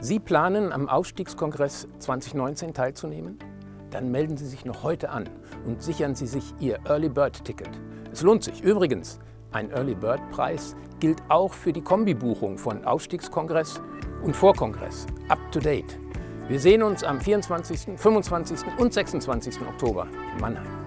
Sie planen, am Aufstiegskongress 2019 teilzunehmen? Dann melden Sie sich noch heute an und sichern Sie sich Ihr Early Bird Ticket. Es lohnt sich. Übrigens, ein Early Bird Preis gilt auch für die Kombibuchung von Aufstiegskongress und Vorkongress. Up to date. Wir sehen uns am 24., 25. und 26. Oktober in Mannheim.